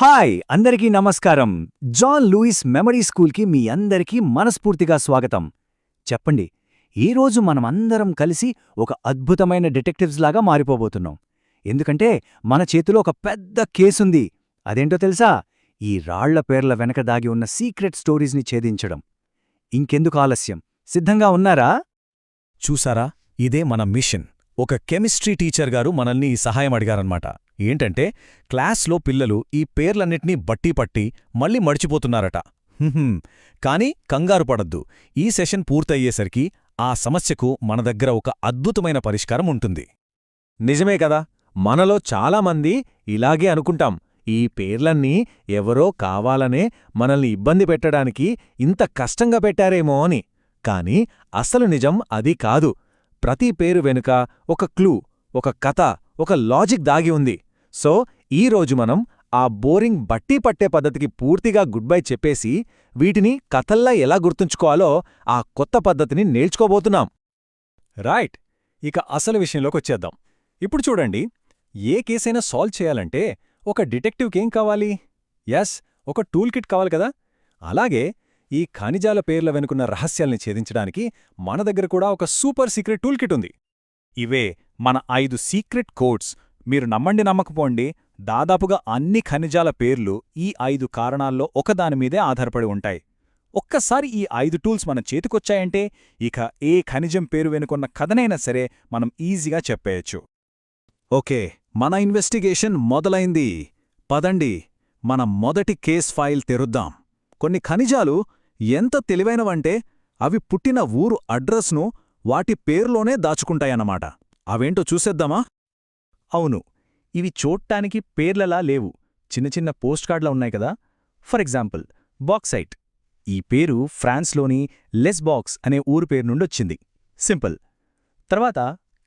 Hi అందరికీ నమస్కారం. John Lewis memory స్కూల్కి మీ అందరికీ మనస్ఫూర్తిగా స్వాగతం. చెప్పండి, ఈరోజు మనమందరం కలిసి ఒక అద్భుతమైన డిటెక్టివ్స్ లాగా మారిపోబోతున్నాం. ఎందుకంటే మన చేతిలో ఒక పెద్ద కేసుంది. అదేంటో తెలుసా? ఈ రాళ్ల పేర్ల వెనక దాగి ఉన్న సీక్రెట్ స్టోరీస్ని ఛేదించడం. ఇంకెందుకు ఆలస్యం, సిద్ధంగా ఉన్నారా? చూసారా, ఇదే మన మిషన్. ఒక కెమిస్ట్రీ టీచర్ గారు మనల్ని ఈ సహాయం అడిగారన్నమాట. ఏంటంటే, క్లాస్లో పిల్లలు ఈ పేర్లన్నిటినీ బట్టీపట్టి మళ్ళీ మడిచిపోతున్నారట. కాని కంగారు పడద్దు. ఈ సెషన్ పూర్తయ్యేసరికి ఆ సమస్యకు మన దగ్గర ఒక అద్భుతమైన పరిష్కారం ఉంటుంది. నిజమే కదా, మనలో చాలామంది ఇలాగే అనుకుంటాం. ఈ పేర్లన్నీ ఎవరో కావాలనే మనల్ని ఇబ్బంది పెట్టడానికి ఇంత కష్టంగా పెట్టారేమో అని. కాని అసలు నిజం అది కాదు. ప్రతి పేరు వెనుక ఒక క్లూ, ఒక కథ, ఒక లాజిక్ దాగి ఉంది. సో ఈరోజు మనం ఆ బోరింగ్ బట్టీ పట్టే పద్ధతికి పూర్తిగా గుడ్ బై చెప్పేసి వీటిని కథల్లా ఎలా గుర్తుంచుకోవాలో ఆ కొత్త పద్ధతిని నేర్చుకోబోతున్నాం. రైట్, ఇక అసలు విషయంలోకొచ్చేద్దాం. ఇప్పుడు చూడండి, ఏ కేసైనా సాల్వ్ చేయాలంటే ఒక డిటెక్టివ్కేం కావాలి? ఎస్, ఒక టూల్ కిట్ కావాలి కదా. అలాగే ఈ ఖనిజాల పేర్ల వెనుకున్న రహస్యాల్ని ఛేదించడానికి మన దగ్గర కూడా ఒక సూపర్ సీక్రెట్ టూల్ కిట్ ఉంది. ఇవే మన 5 సీక్రెట్ కోడ్స్. మీరు నమ్మండి నమ్మకపోండి, దాదాపుగా అన్ని ఖనిజాల పేర్లు ఈ 5 కారణాల్లో ఒకదానిమీదే ఆధారపడి ఉంటాయి. ఒక్కసారి ఈ 5 టూల్స్ మన చేతికొచ్చాయంటే ఇక ఏ ఖనిజం పేరు వెనుకున్న కథనైనా సరే మనం ఈజీగా చెప్పేయచ్చు. ఓకే, మన ఇన్వెస్టిగేషన్ మొదలైంది. పదండి, మన మొదటి కేస్ ఫైల్ తెరుద్దాం. కొన్ని ఖనిజాలు ఎంత తెలివైనవంటే అవి పుట్టిన ఊరు అడ్రస్ను వాటి పేర్లోనే దాచుకుంటాయన్నమాట. అవేంటో చూసేద్దామా? అవును, ఇవి చూడ్డానికి పేర్లలా లేవు, చిన్న చిన్న పోస్ట్ కార్డులా ఉన్నాయి కదా. For example, bauxite. ఈ పేరు ఫ్రాన్స్లోని లెస్బాక్స్ అనే ఊరు పేరు నుండొచ్చింది. సింపుల్. తర్వాత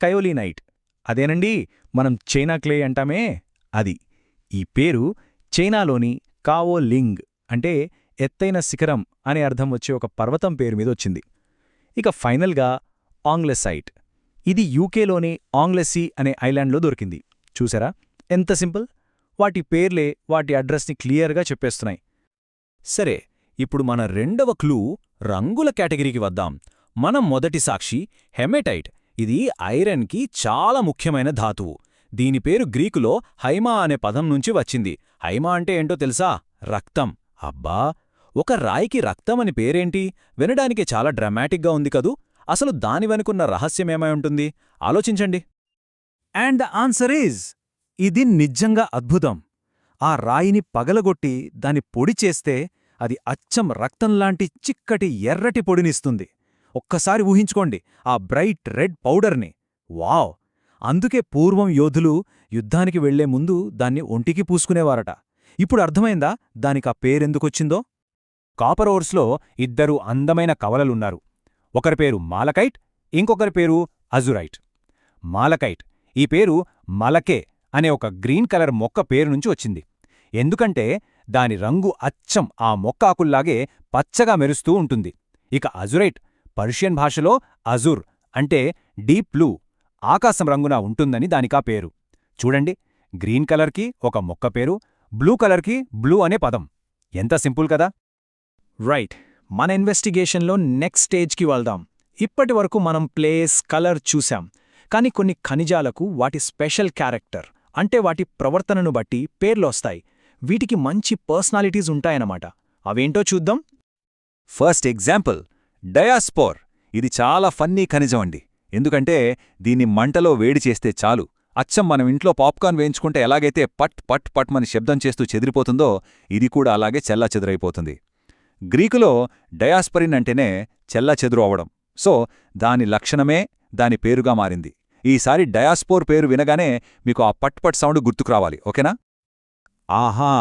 కయోలినైట్. అదేనండి మనం చైనా క్లే అంటామే, అది. ఈ పేరు చైనాలోని కావో లింగ్ అంటే ఎత్తైన శిఖరం అనే అర్థం వచ్చే ఒక పర్వతం పేరు మీద వచ్చింది. ఇక ఫైనల్గా ఆంగ్లెసైట్. ఇది యూకేలోని ఆంగ్లెసీ అనే ఐలాండ్లో దొరికింది. చూసారా ఎంత సింపుల్? వాటి పేర్లే వాటి అడ్రస్ని క్లియర్గా చెప్పేస్తున్నాయి. సరే, ఇప్పుడు మన రెండవ క్లూ రంగుల కేటగిరీకి వద్దాం. మన మొదటి సాక్షి హెమెటైట్. ఇది ఐరన్కి చాలా ముఖ్యమైన ధాతువు. దీని పేరు గ్రీకులో హైమా అనే పదం నుంచి వచ్చింది. హైమా అంటే ఏంటో తెలుసా? రక్తం. అబ్బా, ఒక రాయికి రక్తం అని పేరేంటి? వినడానికి చాలా డ్రామాటిక్గా ఉంది కదూ. అసలు దాని వెనుకున్న రహస్యమేమై ఉంటుంది? ఆలోచించండి. అండ్ ద ఆన్సర్ ఈజ్, ఇది నిజంగా అద్భుతం. ఆ రాయిని పగలగొట్టి దాని పొడి చేస్తే అది అచ్చం రక్తంలాంటి చిక్కటి ఎర్రటి పొడినిస్తుంది. ఒక్కసారి ఊహించుకోండి ఆ బ్రైట్ రెడ్ పౌడర్ని. వావ్! అందుకే పూర్వం యోధులు యుద్ధానికి వెళ్లే ముందు దాన్ని ఒంటికి పూసుకునేవారట. ఇప్పుడు అర్థమైందా దానికా పేరెందుకొచ్చిందో? కాపర్ ఓర్స్లో 2 అందమైన కవలలున్నారు. ఒకరి పేరు మాలకైట్, ఇంకొకరి పేరు అజురైట్. మాలకైట్, ఈ పేరు మలకే అనే ఒక గ్రీన్ కలర్ మొక్క పేరు నుంచి వచ్చింది. ఎందుకంటే దాని రంగు అచ్చం ఆ మొక్క ఆకుల్లాగే పచ్చగా మెరుస్తూ ఉంటుంది. ఇక అజురైట్, పర్షియన్ భాషలో అజుర్ అంటే డీప్ బ్లూ, ఆకాశం రంగున ఉంటుందని దానికా పేరు. చూడండి, గ్రీన్ కలర్కి ఒక మొక్క పేరు, బ్లూ కలర్కి బ్లూ అనే పదం. ఎంత సింపుల్ కదా. రైట్, మన ఇన్వెస్టిగేషన్లో నెక్స్ట్ స్టేజ్కి వెళ్దాం. ఇప్పటివరకు మనం ప్లేస్, కలర్ చూశాం. కాని కొన్ని ఖనిజాలకు వాటి స్పెషల్ క్యారెక్టర్ అంటే వాటి ప్రవర్తనను బట్టి పేర్లొస్తాయి. వీటికి మంచి పర్సనాలిటీస్ ఉంటాయన్నమాట. అవేంటో చూద్దాం. First example, డయాస్పోర్. ఇది చాలా ఫన్నీ ఖనిజం అండి. ఎందుకంటే దీన్ని మంటలో వేడి చేస్తే చాలు, అచ్చం మనం ఇంట్లో పాప్కార్న్ వేయించుకుంటే ఎలాగైతే పట్ పట్ పట్ మని శబ్దం చేస్తూ చెదిరిపోతుందో ఇది కూడా అలాగే చెల్లాచెదురైపోతుంది. గ్రీకులో డయాస్పరిన్ అంటేనే చెల్లాచెదురు అవడం. సో దాని లక్షణమే దాని పేరుగా మారింది. ఈసారి డయాస్పోర్ పేరు వినగానే మీకు ఆ పట్ పట్ సౌండ్ గుర్తుకురావాలి. ఓకేనా? ఆహా,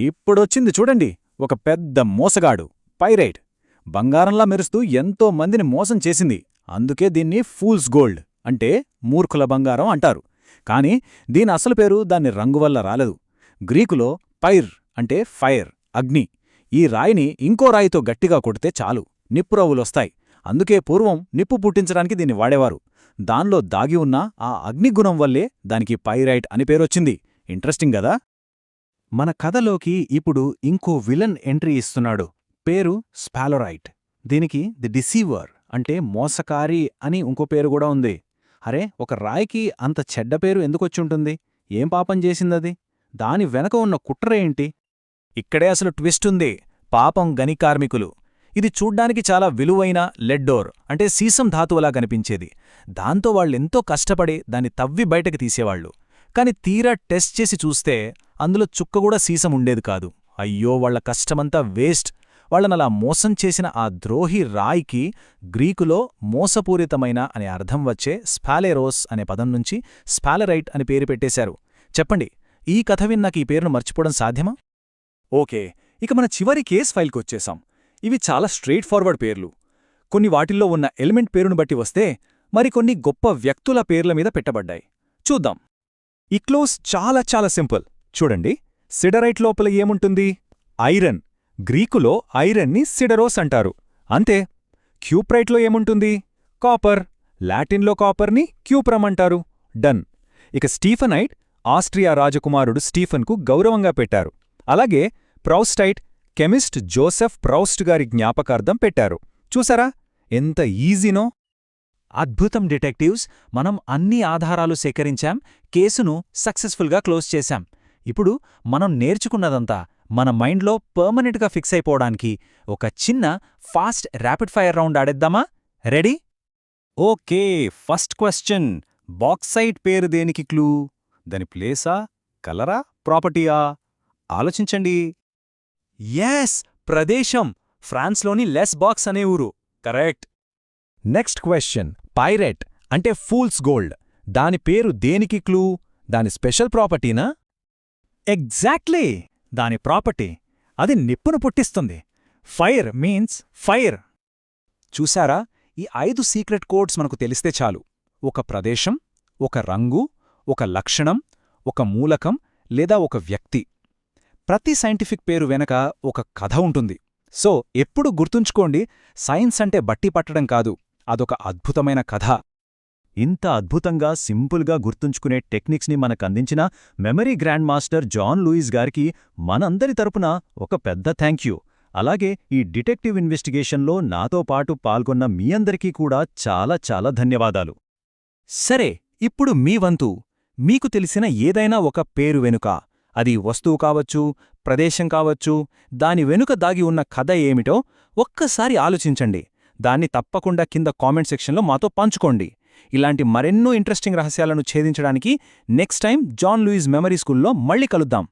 ఇప్పుడొచ్చింది చూడండి, ఒక పెద్ద మోసగాడు, పైరైట్. బంగారంలా మెరుస్తూ ఎంతో మందిని మోసం చేసింది. అందుకే దీన్ని ఫూల్స్ గోల్డ్ అంటే మూర్ఖుల బంగారం అంటారు. కాని దీని అసలు పేరు దాని రంగు వల్ల రాలేదు. గ్రీకులో పైర్ అంటే ఫైర్, అగ్ని. ఈ రాయిని ఇంకో రాయితో గట్టిగా కొడితే చాలు నిప్పురవ్వులొస్తాయి. అందుకే పూర్వం నిప్పు పుట్టించడానికి దీన్ని వాడేవారు. దానిలో దాగి ఉన్న ఆ అగ్నిగుణం వల్లే దానికి పైరైట్ అని పేరొచ్చింది. ఇంట్రెస్టింగ్ గదా. మన కథలోకి ఇప్పుడు ఇంకో విలన్ ఎంట్రీ ఇస్తున్నాడు. పేరు స్పాలరైట్. దీనికి ది డిసీవర్ అంటే మోసకారి అని ఇంకో పేరు కూడా ఉంది. అరే, ఒక రాయికి అంత చెడ్డ పేరు ఎందుకొచ్చుంటుంది? ఏం పాపం చేసిందది? దాని వెనక ఉన్న కుట్ర ఏంటి? ఇక్కడే అసలు ట్విస్ట్ ఉంది. పాపం గని కార్మికులు. ఇది చూడ్డానికి చాలా విలువైన లెడ్డోర్ అంటే సీసం ధాతువులా కనిపించేది. దాంతో వాళ్ళెంతో కష్టపడి దాన్ని తవ్వి బయటకు తీసేవాళ్లు. కాని తీరా టెస్ట్ చేసి చూస్తే అందులో చుక్కగూడా సీసం ఉండేది కాదు. అయ్యో, వాళ్ల కష్టమంతా వేస్ట్. వాళ్లనలా మోసం చేసిన ఆ ద్రోహి రాయికి గ్రీకులో మోసపూరితమైన అనే అర్థం వచ్చే స్పాలెరోస్ అనే పదం నుంచి స్పాలరైట్ అని పేరు పెట్టేశారు. చెప్పండి, ఈ కథ విన్నాక ఈ పేరును మర్చిపోవడం సాధ్యమా? ఓకే, ఇక మన చివరి కేస్ ఫైల్కొచ్చేశాం. ఇవి చాలా స్ట్రెయిట్ ఫార్వర్డ్ పేర్లు. కొన్ని వాటిల్లో ఉన్న ఎలిమెంట్ పేరును బట్టి వస్తే మరికొన్ని గొప్ప వ్యక్తుల పేర్ల మీద పెట్టబడ్డాయి. చూద్దాం. ఈ క్లోజ్ చాలా చాలా సింపుల్. చూడండి, సిడరైట్ లోపల ఏముంటుంది? ఐరన్. గ్రీకులో ఐరన్ని సిడరోస్ అంటారు. అంతే. క్యూప్రైట్లో ఏముంటుంది? కాపర్. లాటిన్లో కాపర్ని క్యూప్రమ్ అంటారు. డన్. ఇక స్టీఫనైట్ ఆస్ట్రియా రాజకుమారుడు స్టీఫన్కు గౌరవంగా పెట్టారు. అలాగే ప్రౌస్టైట్ కెమిస్ట్ జోసెఫ్ ప్రౌస్ట్ గారి జ్ఞాపకార్థం పెట్టారు. చూసారా ఎంత ఈజీనో? అద్భుతం డిటెక్టివ్స్, మనం అన్ని ఆధారాలు సేకరించాం, కేసును సక్సెస్ఫుల్గా క్లోజ్ చేశాం. ఇప్పుడు మనం నేర్చుకున్నదంతా మన మైండ్లో పర్మనెంట్గా ఫిక్స్ అయిపోవడానికి ఒక చిన్న ఫాస్ట్ ర్యాపిడ్ ఫైర్ రౌండ్ ఆడేద్దామా? Ready? Okay, first question. Bauxite పేరు దేనికి క్లూ? దాని ప్లేసా, కలరా, ప్రాపర్టీయా? ఆలోచించండి. ఎస్, ప్రదేశం. ఫ్రాన్స్లోని లెస్ బాక్స్ అనే ఊరు. కరెక్ట్. Next question. పైరెట్ అంటే ఫూల్స్ గోల్డ్. దాని పేరు దేనికి క్లూ? దాని స్పెషల్ ప్రాపర్టీనా? ఎగ్జాక్ట్లీ, దాని ప్రాపర్టీ అది నిప్పును పుట్టిస్తుంది. Fire means fire. చూసారా, ఈ 5 సీక్రెట్ కోడ్స్ మనకు తెలిస్తే చాలు. ఒక ప్రదేశం, ఒక రంగు, ఒక లక్షణం, ఒక మూలకం లేదా ఒక వ్యక్తి. ప్రతి సైంటిఫిక్ పేరు వెనక ఒక కథ ఉంటుంది. సో ఎప్పుడు గుర్తుంచుకోండి, సైన్స్ అంటే బట్టి పట్టడం కాదు, అదొక అద్భుతమైన కథ. ఇంత అద్భుతంగా సింపుల్గా గుర్తుంచుకునే టెక్నిక్స్ని మనకందించిన memory grand master John Lewis గారికి మనందరి తరపున ఒక పెద్ద థ్యాంక్యూ. అలాగే ఈ డిటెక్టివ్ ఇన్వెస్టిగేషన్లో నాతో పాటు పాల్గొన్న మీ అందరికీ కూడా చాలా చాలా ధన్యవాదాలు. సరే, ఇప్పుడు మీ వంతు. మీకు తెలిసిన ఏదైనా ఒక పేరు వెనుక, అది వస్తువు కావచ్చు, ప్రదేశం కావచ్చు, దాని వెనుక దాగి ఉన్న కథ ఏమిటో ఒక్కసారి ఆలోచించండి. దాన్ని తప్పకుండా కింద కామెంట్ సెక్షన్లో మాతో పంచుకోండి. ఇలాంటి మరెన్నో ఇంట్రెస్టింగ్ రహస్యాలను ఛేదించడానికి next time John Lewis memory స్కూల్లో మళ్ళీ కలుద్దాం.